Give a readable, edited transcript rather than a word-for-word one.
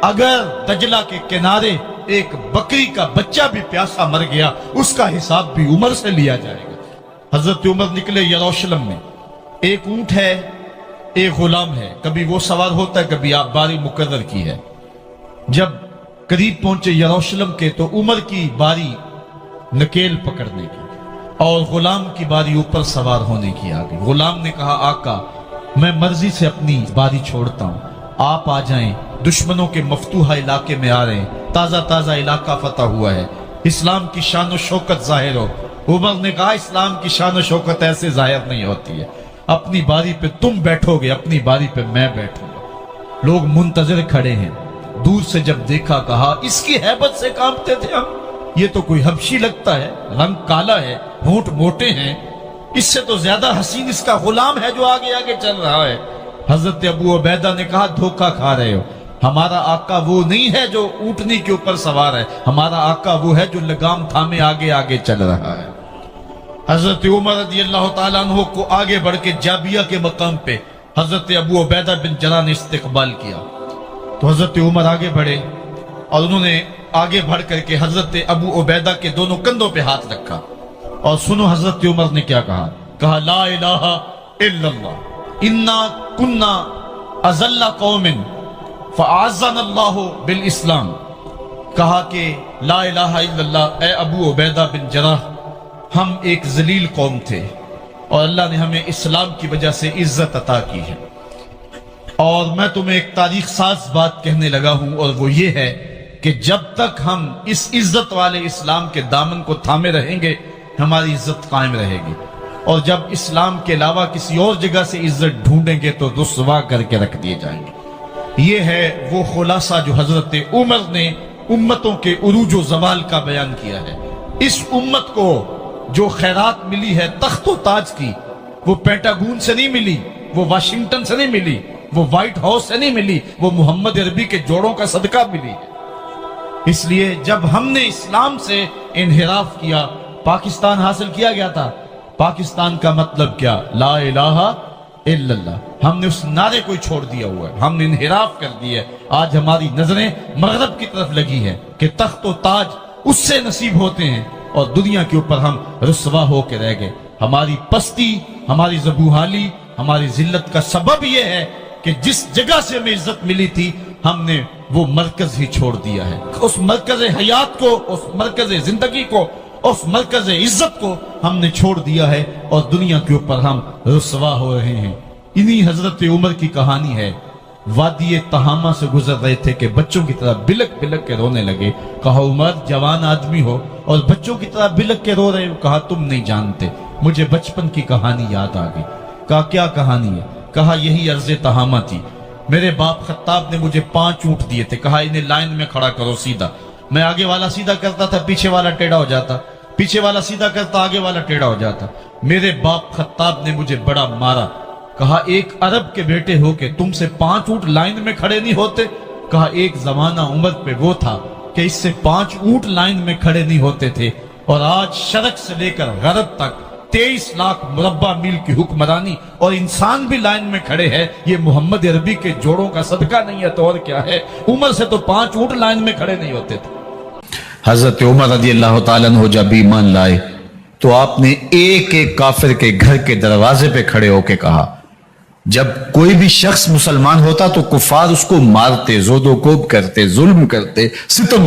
اگر دجلہ کے کنارے ایک بکری کا بچہ بھی پیاسا مر گیا اس کا حساب بھی عمر سے لیا جائے گا۔ حضرت عمر نکلے یروشلم میں، ایک اونٹ ہے ایک غلام ہے، کبھی وہ سوار ہوتا ہے کبھی آپ باری مقرر کی ہے۔ جب قریب پہنچے یروشلم کے تو عمر کی باری نکیل پکڑنے کی اور غلام کی باری اوپر سوار ہونے کی آ گئی۔ غلام نے کہا آقا میں مرضی سے اپنی باری چھوڑتا ہوں، آپ آ جائیں، دشمنوں کے مفتوحہ علاقے میں آ رہے ہیں، تازہ تازہ علاقہ فتح ہوا ہے، اسلام کی شان و شوکت ظاہر ہو۔ عمر نے کہا اسلام کی شان و شوکت ایسے ظاہر نہیں ہوتی ہے، اپنی باری پہ تم بیٹھو گے، اپنی باری پہ میں بیٹھوں گا۔ لوگ منتظر کھڑے ہیں، دور سے جب دیکھا کہا اس کی ہیبت سے کانپتے تھے ہم، یہ تو کوئی حبشی لگتا ہے، رنگ کالا ہے، ہونٹ موٹے ہیں، اس سے تو زیادہ حسین اس کا غلام ہے جو آگے آگے چل رہا ہے۔ حضرت ابو عبیدہ نے کہا دھوکہ کھا رہے ہو، ہمارا آقا وہ نہیں ہے جو اونٹنی کے اوپر سوار ہے، ہمارا آقا وہ ہے جو لگام تھامے آگے آگے چل رہا ہے۔ حضرت عمر رضی اللہ تعالیٰ عنہ کو آگے بڑھ کے جابیہ کے مقام پہ حضرت ابو عبیدہ بن جراح نے استقبال کیا، تو حضرت عمر آگے بڑھے اور انہوں نے آگے بڑھ کر کے حضرت ابو عبیدہ کے دونوں کندھوں پہ ہاتھ رکھا، اور سنو حضرت عمر نے کیا کہا لا الہ الا اللہ انا کنا اذل قوم فاعزنا اللہ بالاسلام۔ کہا کہ لا الہ الا اللہ، اے ابو عبیدہ بن جراح ہم ایک ذلیل قوم تھے اور اللہ نے ہمیں اسلام کی وجہ سے عزت عطا کی ہے، اور میں تمہیں ایک تاریخ ساز بات کہنے لگا ہوں، اور وہ یہ ہے کہ جب تک ہم اس عزت والے اسلام کے دامن کو تھامے رہیں گے ہماری عزت قائم رہے گی، اور جب اسلام کے علاوہ کسی اور جگہ سے عزت ڈھونڈیں گے تو رسوا کر کے رکھ دیے جائیں گے۔ یہ ہے وہ خلاصہ جو حضرت عمر نے امتوں کے عروج و زوال کا بیان کیا ہے۔ اس امت کو جو خیرات ملی ہے تخت و تاج کی، وہ پینٹاگون سے نہیں ملی، وہ واشنگٹن سے نہیں ملی، وہ وائٹ ہاؤس سے نہیں ملی، وہ محمد عربی کے جوڑوں کا صدقہ ملی ہے۔ اس لیے جب ہم نے اسلام سے انحراف کیا پاکستان حاصل کیا گیا تھا۔ پاکستان کا مطلب کیا؟ لا الہ الا اللہ۔ ہم نے اس نعرے کو چھوڑ دیا ہوا ہے، ہم نے انحراف کر دیا ہے۔ آج ہماری نظریں مغرب کی طرف لگی ہے کہ تخت و تاج اس سے نصیب ہوتے ہیں، اور دنیا کے اوپر ہم رسوا ہو کے رہ گئے۔ ہماری پستی، ہماری زبوحالی، ہماری ذلت کا سبب یہ ہے کہ جس جگہ سے ہمیں عزت ملی تھی ہم نے وہ مرکز ہی چھوڑ دیا ہے۔ اس مرکز حیات کو، اس مرکز زندگی کو، اس مرکز عزت کو ہم نے چھوڑ دیا ہے، اور دنیا کے اوپر ہم رسوا ہو رہے ہیں۔ انہی حضرت عمر کی کہانی ہے۔ وادی تہامہ سے گزر رہے تھے کہ بچوں کی طرح بلک بلک کے رونے لگے۔ کہا عمر جوان آدمی ہو اور بچوں کی طرح بلک کے رو رہے ہو؟ کہا تم نہیں جانتے، مجھے بچپن کی کہانی یاد آ گئی۔ کہا کیا کہانی ہے؟ کہا یہی عرض تہامہ تھی، میرے باپ خطاب نے مجھے 5 اونٹ دیے تھے، کہا انہیں لائن میں کھڑا کرو سیدھا۔ میں آگے والا سیدھا کرتا تھا، پیچھے والا ٹیڑھا ہو جاتا، پیچھے والا سیدھا کرتا، آگے والا ٹیڑھا ہو جاتا۔ میرے باپ خطاب نے مجھے بڑا مارا۔ کہا ایک عرب کے بیٹے ہو کہ تم سے 5 اونٹ لائن میں کھڑے نہیں ہوتے؟ کہا ایک زمانہ عمر پہ وہ تھا کہ اس سے 5 اونٹ لائن میں کھڑے نہیں ہوتے تھے، اور آج شرق سے لے کر غرب تک 23 لاکھ مربع میل کی حکمرانی، اور انسان بھی لائن میں کھڑے ہیں۔ یہ محمد عربی کے جوڑوں کا صدقہ نہیں ہے تو اور کیا ہے؟ عمر سے تو 5 اونٹ لائن میں کھڑے نہیں ہوتے تھے۔ حضرت عمر رضی اللہ تعالیٰ عنہ جب ایمان لائے تو آپ نے ایک ایک کافر کے گھر کے دروازے پہ کھڑے ہو کے کہا، جب کوئی بھی شخص مسلمان ہوتا تو کفار اس کو مارتے، زود و کوب کرتے، ظلم کرتے، ستم